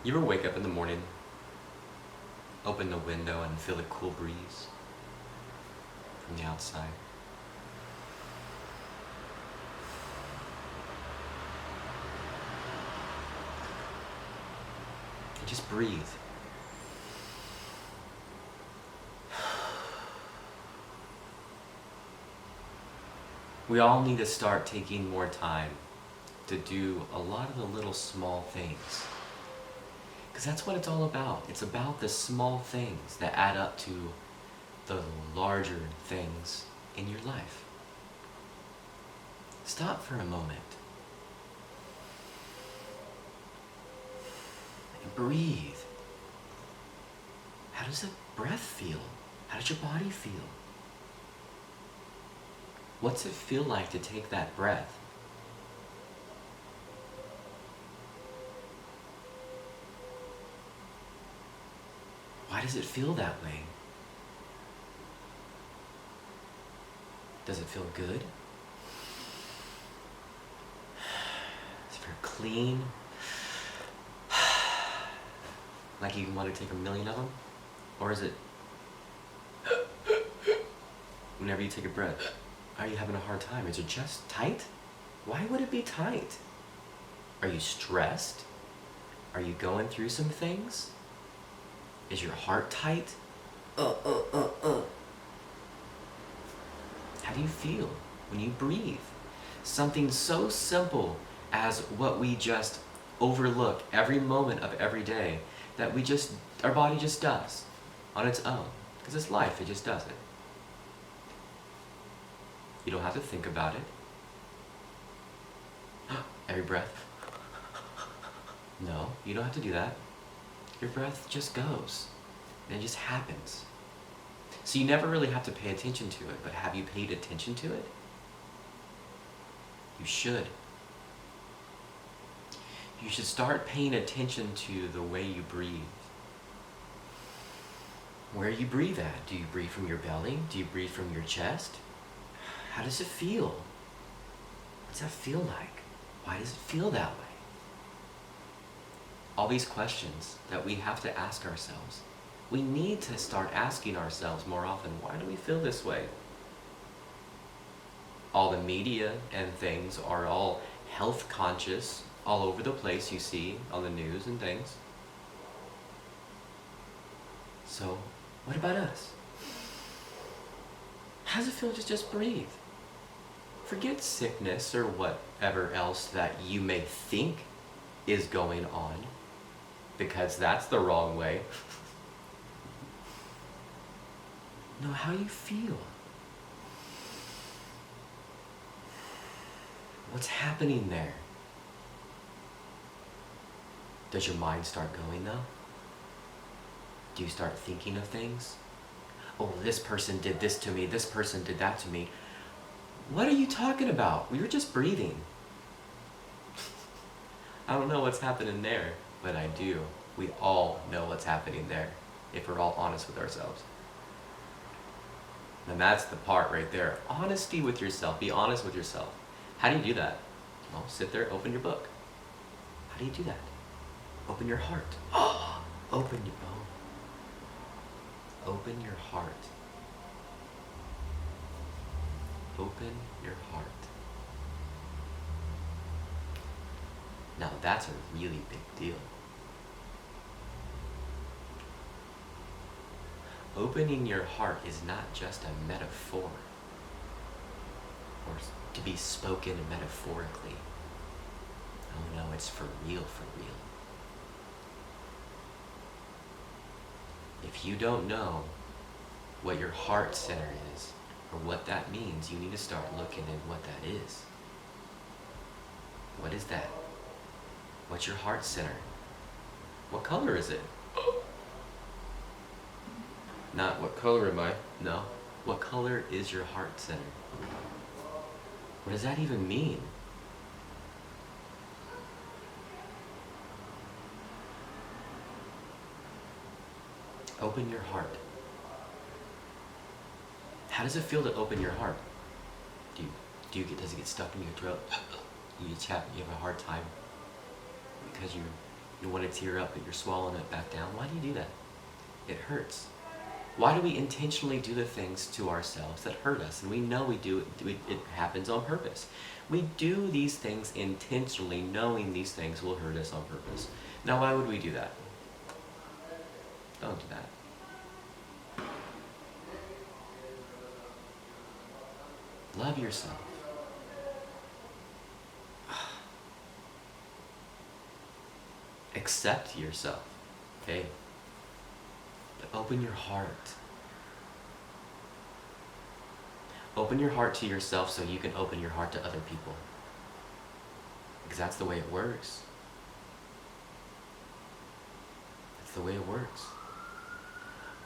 You ever wake up in the morning, open the window and feel the cool breeze from the outside? And just breathe. We all need to start taking more time to do a lot of the little small things. Because that's what it's all about. It's about the small things that add up to the larger things in your life. Stop for a moment. And breathe. How does the breath feel? How does your body feel? What's it feel like to take that breath? Why does it feel that way? Does it feel good? Is it very clean? Like you want to take a million of them? Or is it whenever you take a breath, are you having a hard time? Is your chest tight? Why would it be tight? Are you stressed? Are you going through some things? Is your heart tight? How do you feel when you breathe? Something so simple as what we just overlook every moment of every day that our body just does on its own. Because it's life, it just does it. You don't have to think about it. Every breath. No, you don't have to do that. Your breath just goes, and it just happens. So you never really have to pay attention to it, but have you paid attention to it? You should. You should start paying attention to the way you breathe. Where you breathe at? Do you breathe from your belly? Do you breathe from your chest? How does it feel? What's that feel like? Why does it feel that way? All these questions that we have to ask ourselves. We need to start asking ourselves more often, why do we feel this way? All the media and things are all health conscious, all over the place you see on the news and things. So, what about us? How does it feel to just breathe? Forget sickness or whatever else that you may think is going on, because that's the wrong way. No, how you feel. What's happening there? Does your mind start going though? Do you start thinking of things? Oh, this person did this to me, this person did that to me. What are you talking about? We were just breathing. I don't know what's happening there, but I do. We all know what's happening there, if we're all honest with ourselves. And that's the part right there. Honesty with yourself. Be honest with yourself. How do you do that? Well, sit there, open your book. How do you do that? Open your heart. Open your heart. Open your heart. Now that's a really big deal. Opening your heart is not just a metaphor, or to be spoken metaphorically. Oh no, it's for real, for real. If you don't know what your heart center is, or what that means, you need to start looking at what that is. What is that? What's your heart center? What color is it? Not what color am I? No. What color is your heart center? What does that even mean? Open your heart. How does it feel to open your heart? Does it get stuck in your throat? You have a hard time because You want to tear up, but you're swallowing it back down. Why do you do that? It hurts. Why do we intentionally do the things to ourselves that hurt us? And we know we do it, it happens on purpose. We do these things intentionally, knowing these things will hurt us on purpose. Now, why would we do that? Don't do that. Love yourself. Accept yourself. Okay? But open your heart. Open your heart to yourself so you can open your heart to other people. Because that's the way it works. That's the way it works.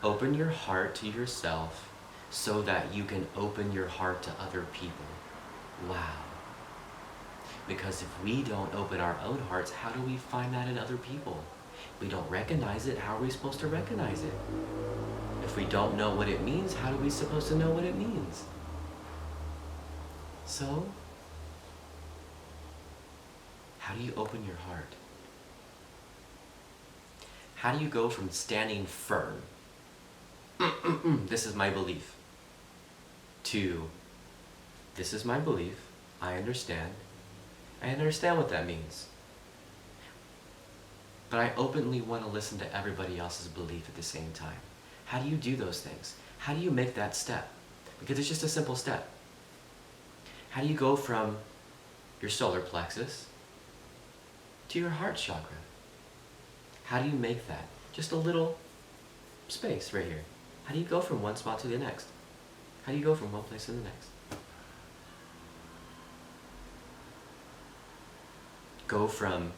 Open your heart to yourself so that you can open your heart to other people. Wow. Because if we don't open our own hearts, how do we find that in other people? If we don't recognize it, how are we supposed to recognize it? If we don't know what it means, how are we supposed to know what it means? So, how do you open your heart? How do you go from standing firm, this is my belief, to this is my belief, I understand what that means. But I openly want to listen to everybody else's belief at the same time. How do you do those things? How do you make that step? Because it's just a simple step. How do you go from your solar plexus to your heart chakra? How do you make that? Just a little space right here. How do you go from one spot to the next? How do you go from one place to the next? Go from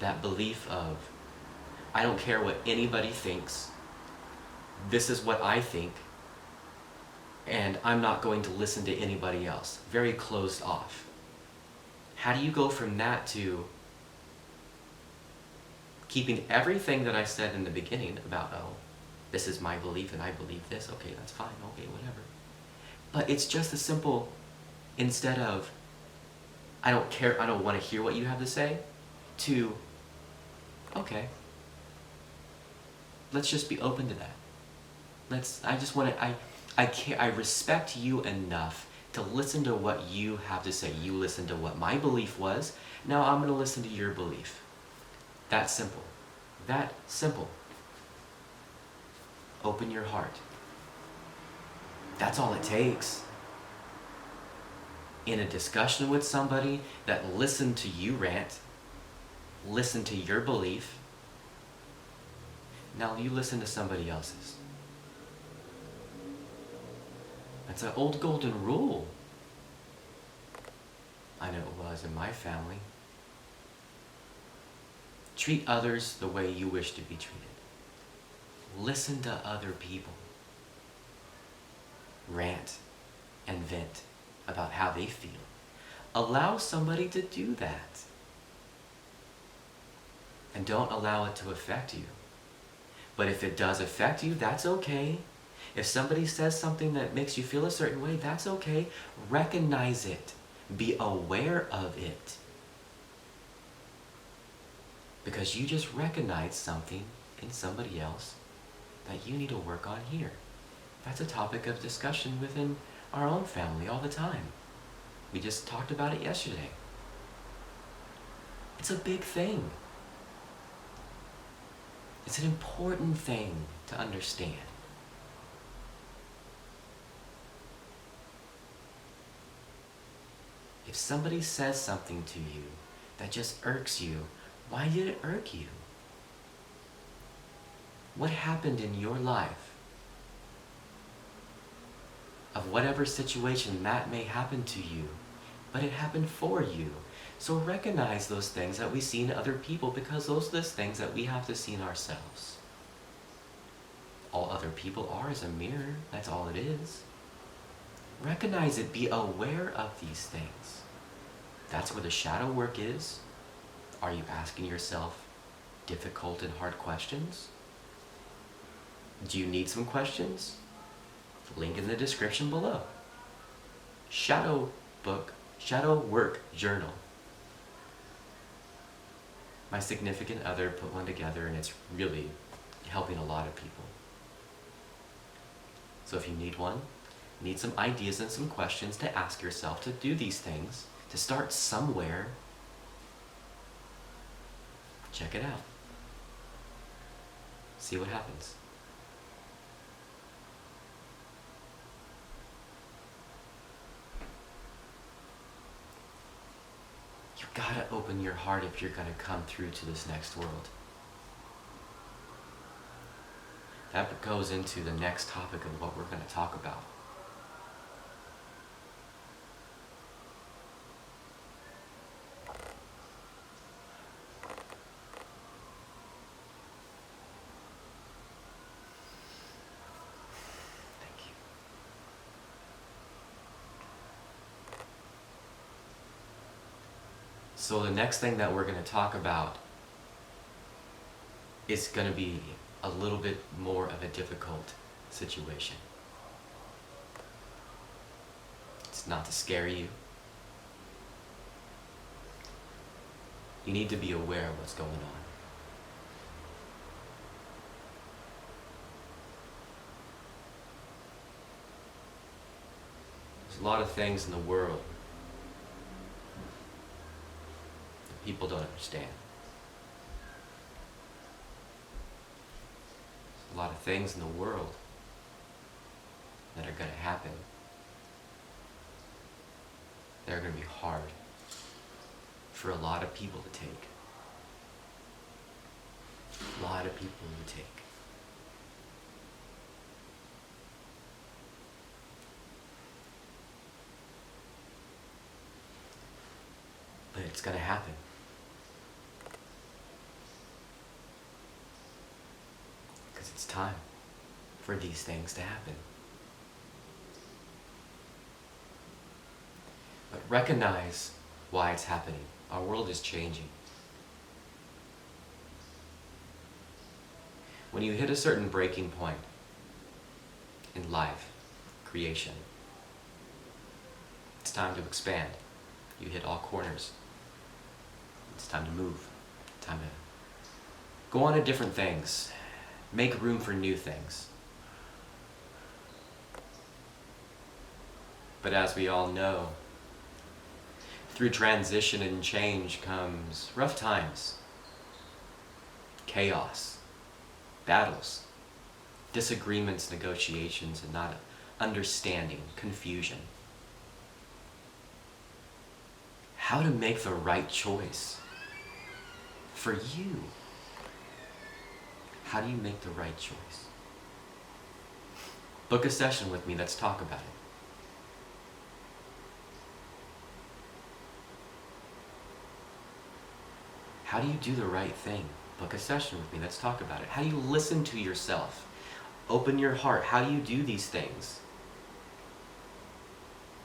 that belief of, I don't care what anybody thinks, this is what I think, and I'm not going to listen to anybody else. Very closed off. How do you go from that to keeping everything that I said in the beginning about, oh, this is my belief and I believe this, okay, that's fine, okay, whatever. But it's just a simple, instead of, I don't care, I don't want to hear what you have to say, to, okay, let's just be open to that. I respect you enough to listen to what you have to say. You listen to what my belief was, now I'm going to listen to your belief. That simple. That simple. Open your heart. That's all it takes. In a discussion with somebody that listened to you rant, listen to your belief, now you listen to somebody else's. That's an old golden rule. I know it was in my family. Treat others the way you wish to be treated. Listen to other people. Rant and vent about how they feel. Allow somebody to do that. And don't allow it to affect you. But if it does affect you, that's okay. If somebody says something that makes you feel a certain way, that's okay. Recognize it. Be aware of it. Because you just recognize something in somebody else that you need to work on here. That's a topic of discussion within our own family all the time. We just talked about it yesterday. It's a big thing. It's an important thing to understand. If somebody says something to you that just irks you, why did it irk you? What happened in your life? Of whatever situation that may happen to you, but it happened for you. So recognize those things that we see in other people, because those are the things that we have to see in ourselves. All other people are is a mirror. That's all it is. Recognize it. Be aware of these things. That's where the shadow work is. Are you asking yourself difficult and hard questions? Do you need some questions? Link in the description below. Shadow book, shadow work journal. My significant other put one together, and it's really helping a lot of people. So if you need one, need some ideas and some questions to ask yourself to do these things, to start somewhere, check it out. See what happens. You gotta open your heart if you're gonna come through to this next world. That goes into the next topic of what we're gonna talk about. So the next thing that we're going to talk about is going to be a little bit more of a difficult situation. It's not to scare you. You need to be aware of what's going on. There's a lot of things in the world people don't understand. There's a lot of things in the world that are going to happen. They're going to be hard for a lot of people to take. A lot of people to take. But it's going to happen. It's time for these things to happen. But recognize why it's happening. Our world is changing. When you hit a certain breaking point in life, creation, it's time to expand. You hit all corners. It's time to move. Time to go on to different things. Make room for new things. But as we all know, through transition and change comes rough times, chaos, battles, disagreements, negotiations, and not understanding, confusion. How to make the right choice for you. How do you make the right choice? Book a session with me, let's talk about it. How do you do the right thing? Book a session with me, let's talk about it. How do you listen to yourself? Open your heart. How do you do these things?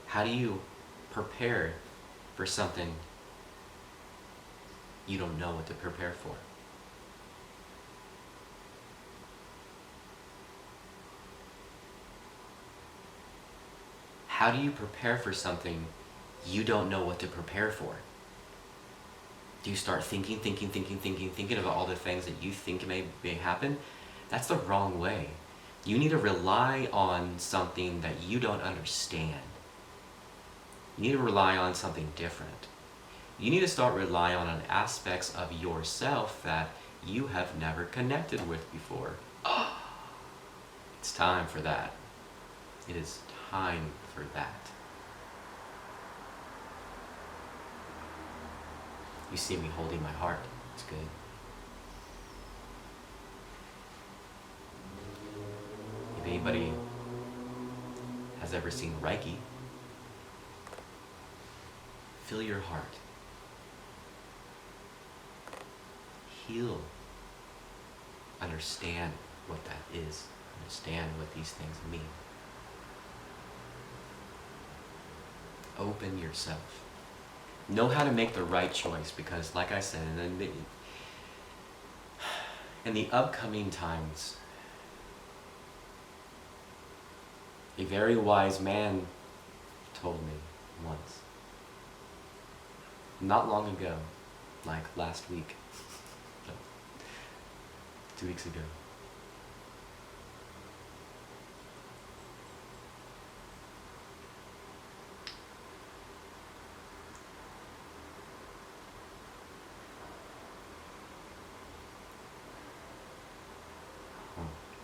How do you prepare for something you don't know what to prepare for? How do you prepare for something you don't know what to prepare for? Do you start thinking about all the things that you think may happen? That's the wrong way. You need to rely on something that you don't understand. You need to rely on something different. You need to start relying on aspects of yourself that you have never connected with before. It's time for that. It is time for that. You see me holding my heart. It's good. If anybody has ever seen Reiki, feel your heart. Heal. Understand what that is. Understand what these things mean. Open yourself. Know how to make the right choice, because like I said, in the upcoming times, a very wise man told me once, not long ago, like last week, 2 weeks ago.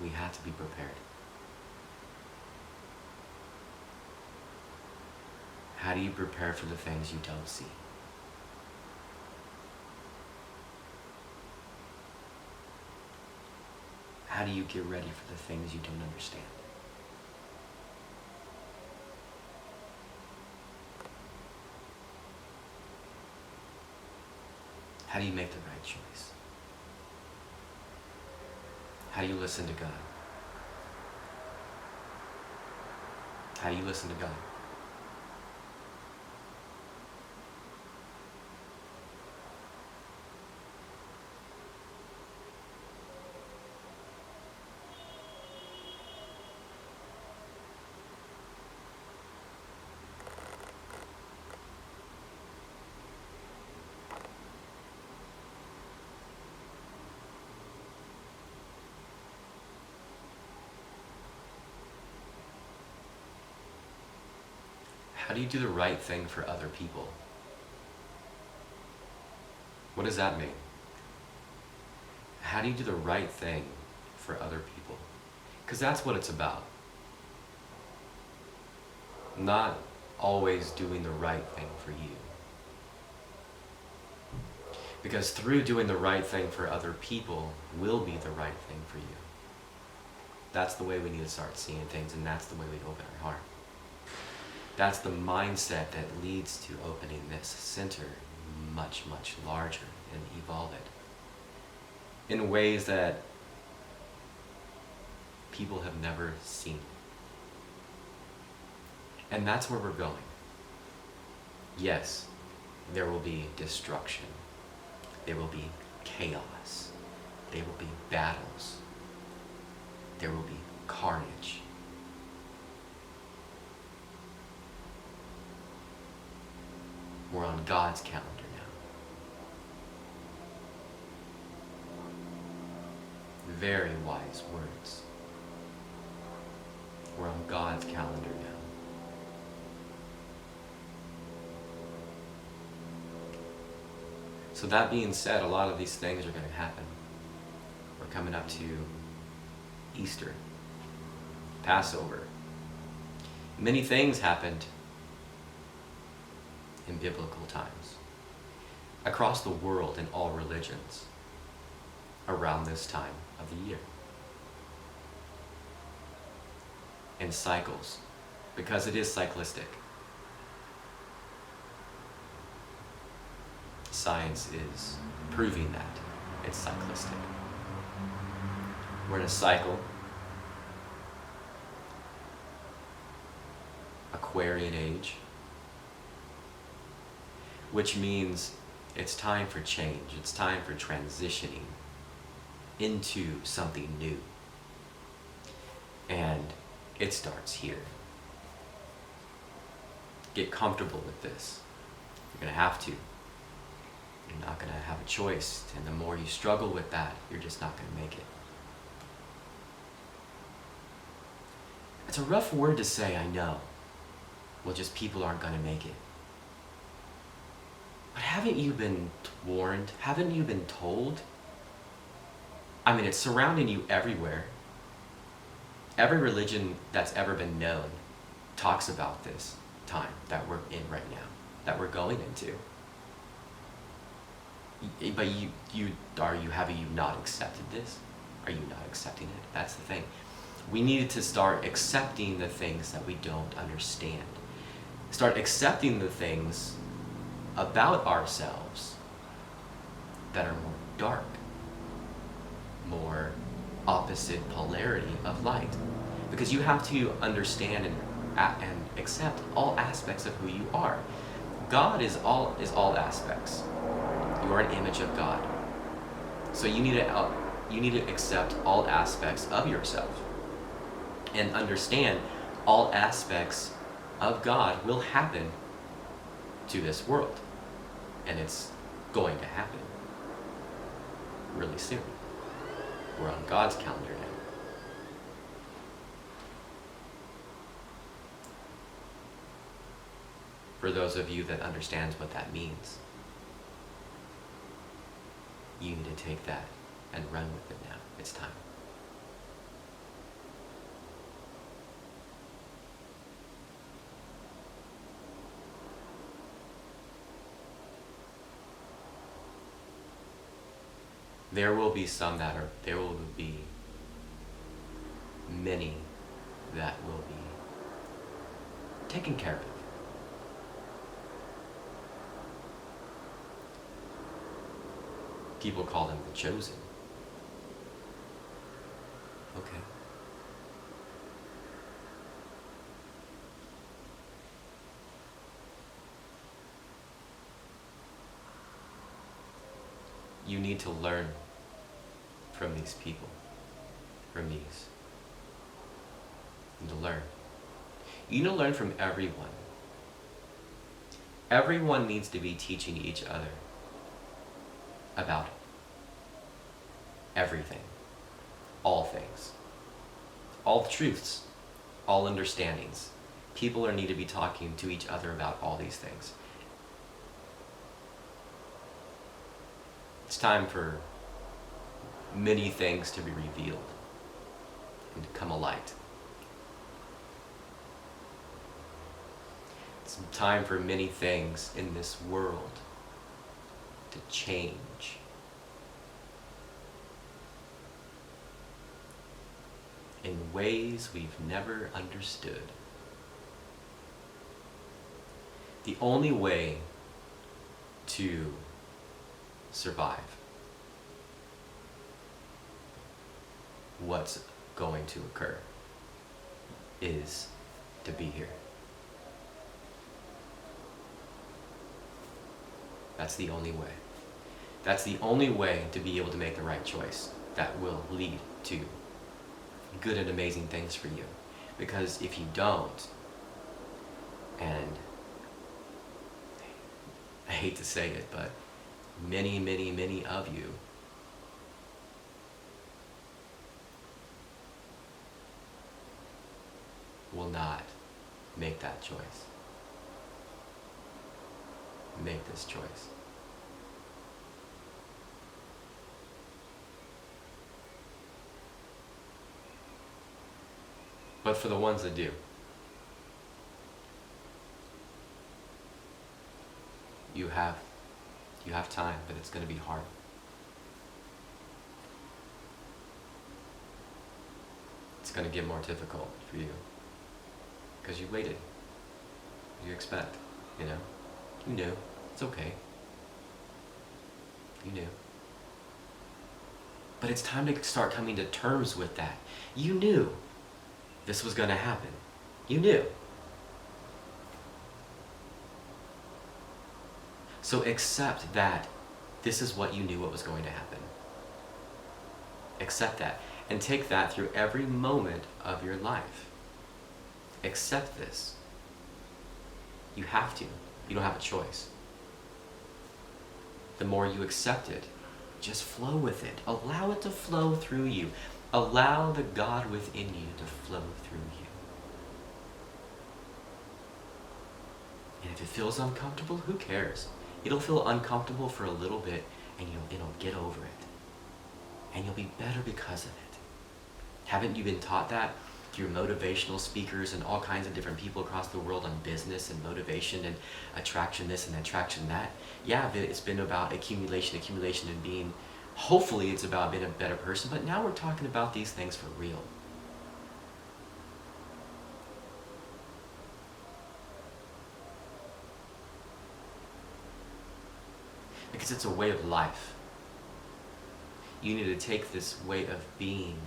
We have to be prepared. How do you prepare for the things you don't see? How do you get ready for the things you don't understand? How do you make the right choice? How do you listen to God? How do you listen to God? How do you do the right thing for other people? What does that mean? How do you do the right thing for other people? Because that's what it's about. Not always doing the right thing for you. Because through doing the right thing for other people will be the right thing for you. That's the way we need to start seeing things, and that's the way we open our heart. That's the mindset that leads to opening this center much, much larger and evolve it in ways that people have never seen. And that's where we're going. Yes, there will be destruction. There will be chaos. There will be battles. There will be carnage. We're on God's calendar now. Very wise words. We're on God's calendar now. So that being said, a lot of these things are going to happen. We're coming up to Easter, Passover. Many things happened in biblical times, across the world in all religions, around this time of the year. In cycles, because it is cyclistic. Science is proving that it's cyclistic. We're in a cycle. Aquarian Age. Which means it's time for change. It's time for transitioning into something new. And it starts here. Get comfortable with this. You're going to have to. You're not going to have a choice. And the more you struggle with that, you're just not going to make it. It's a rough word to say, I know. Well, just people aren't going to make it. But haven't you been warned? Haven't you been told? I mean, it's surrounding you everywhere. Every religion that's ever been known talks about this time that we're in right now, that we're going into. But have you not accepted this? Are you not accepting it? That's the thing. We needed to start accepting the things that we don't understand. Start accepting the things about ourselves that are more dark, more opposite polarity of light. Because you have to understand and accept all aspects of who you are. God is all aspects. You are an image of God. So you need to accept all aspects of yourself and understand all aspects of God will happen to this world, and it's going to happen really soon. We're on God's calendar now. For those of you that understands what that means, you need to take that and run with it now. It's time. There will be many that will be taken care of. People call them the chosen. Okay. You need to learn from these people, from these. You need to learn. You need to learn from everyone. Everyone needs to be teaching each other about everything, all things, all truths, all understandings. People need to be talking to each other about all these things. It's time for many things to be revealed and to come alight. It's time for many things in this world to change. In ways we've never understood. The only way to survive what's going to occur is to be here. That's the only way. That's the only way to be able to make the right choice that will lead to good and amazing things for you. Because if you don't, and I hate to say it, but many, many, many of you will not make that choice. Make this choice. But for the ones that do, you have time, but it's going to be hard. It's going to get more difficult for you because you waited. You expect, you knew. It's okay. You knew. But it's time to start coming to terms with that. You knew this was going to happen. You knew. So accept that this is what you knew what was going to happen. Accept that. And take that through every moment of your life. Accept this. You have to. You don't have a choice. The more you accept it, just flow with it. Allow it to flow through you. Allow the God within you to flow through you. And if it feels uncomfortable, who cares? It'll feel uncomfortable for a little bit, and it'll get over it. And you'll be better because of it. Haven't you been taught that through motivational speakers and all kinds of different people across the world on business and motivation and attraction this and attraction that? Yeah, it's been about accumulation and being, hopefully it's about being a better person, but now we're talking about these things for real. Because it's a way of life. You need to take this way of being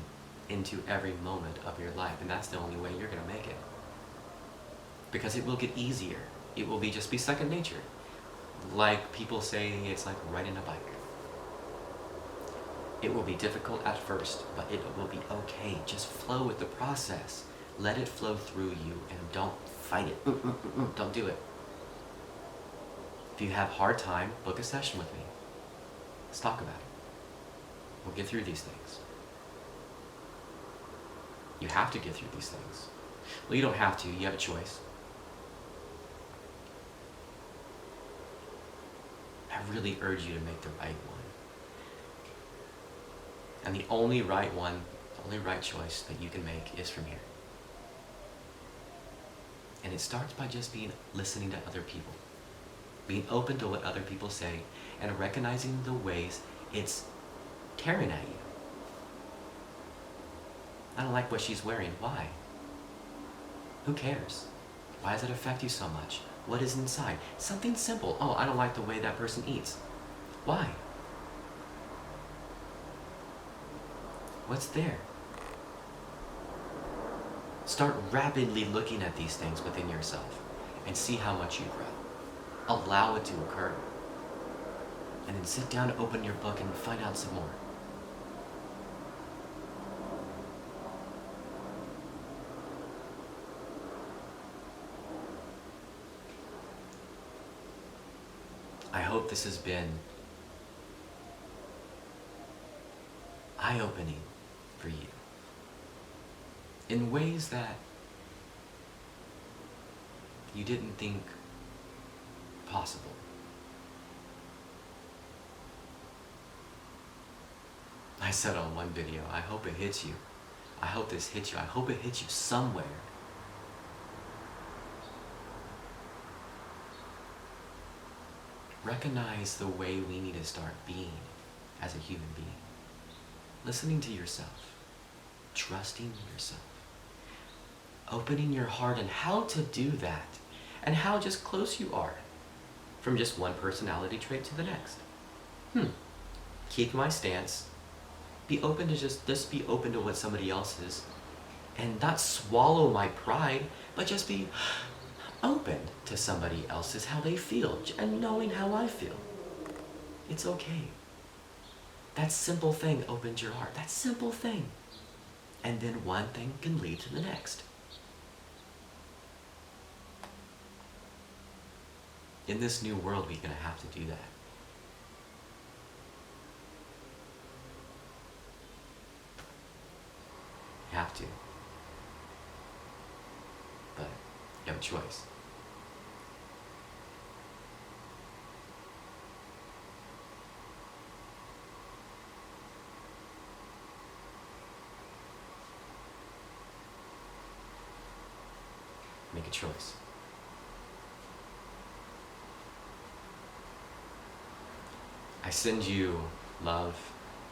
into every moment of your life, and that's the only way you're going to make it. Because it will get easier. It will just be second nature. Like people say, it's like riding a bike. It will be difficult at first, but it will be okay. Just flow with the process. Let it flow through you, and don't fight it. Don't do it. If you have a hard time, book a session with me. Let's talk about it. We'll get through these things. You have to get through these things. Well, you don't have to. You have a choice. I really urge you to make the right one. And the only right one, the only right choice that you can make is from here. And it starts by just listening to other people. Being open to what other people say and recognizing the ways it's tearing at you. I don't like what she's wearing. Why? Who cares? Why does it affect you so much? What is inside? Something simple. Oh, I don't like the way that person eats. Why? What's there? Start rapidly looking at these things within yourself and see how much you grow. Allow it to occur. And then sit down, open your book, and find out some more. I hope this has been eye-opening for you in ways that you didn't think possible. I said on one video, I hope it hits you. I hope this hits you. I hope it hits you somewhere. Recognize the way we need to start being as a human being. Listening to yourself. Trusting yourself. Opening your heart and how to do that. And how just close you are from just one personality trait to the next. Keep my stance. Be open to just be open to what somebody else is. And not swallow my pride, but just be open to somebody else's, how they feel, and knowing how I feel. It's okay. That simple thing opens your heart. That simple thing. And then one thing can lead to the next. In this new world, we're going to have to do that. You have to. But you have a choice. Make a choice. I send you love.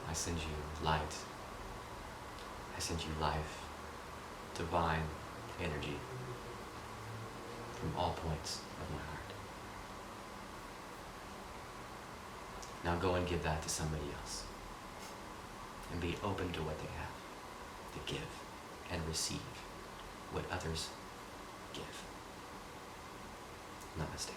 I send you light. I send you life, divine energy from all points of my heart. Now go and give that to somebody else. And be open to what they have to give and receive what others give. Namaste.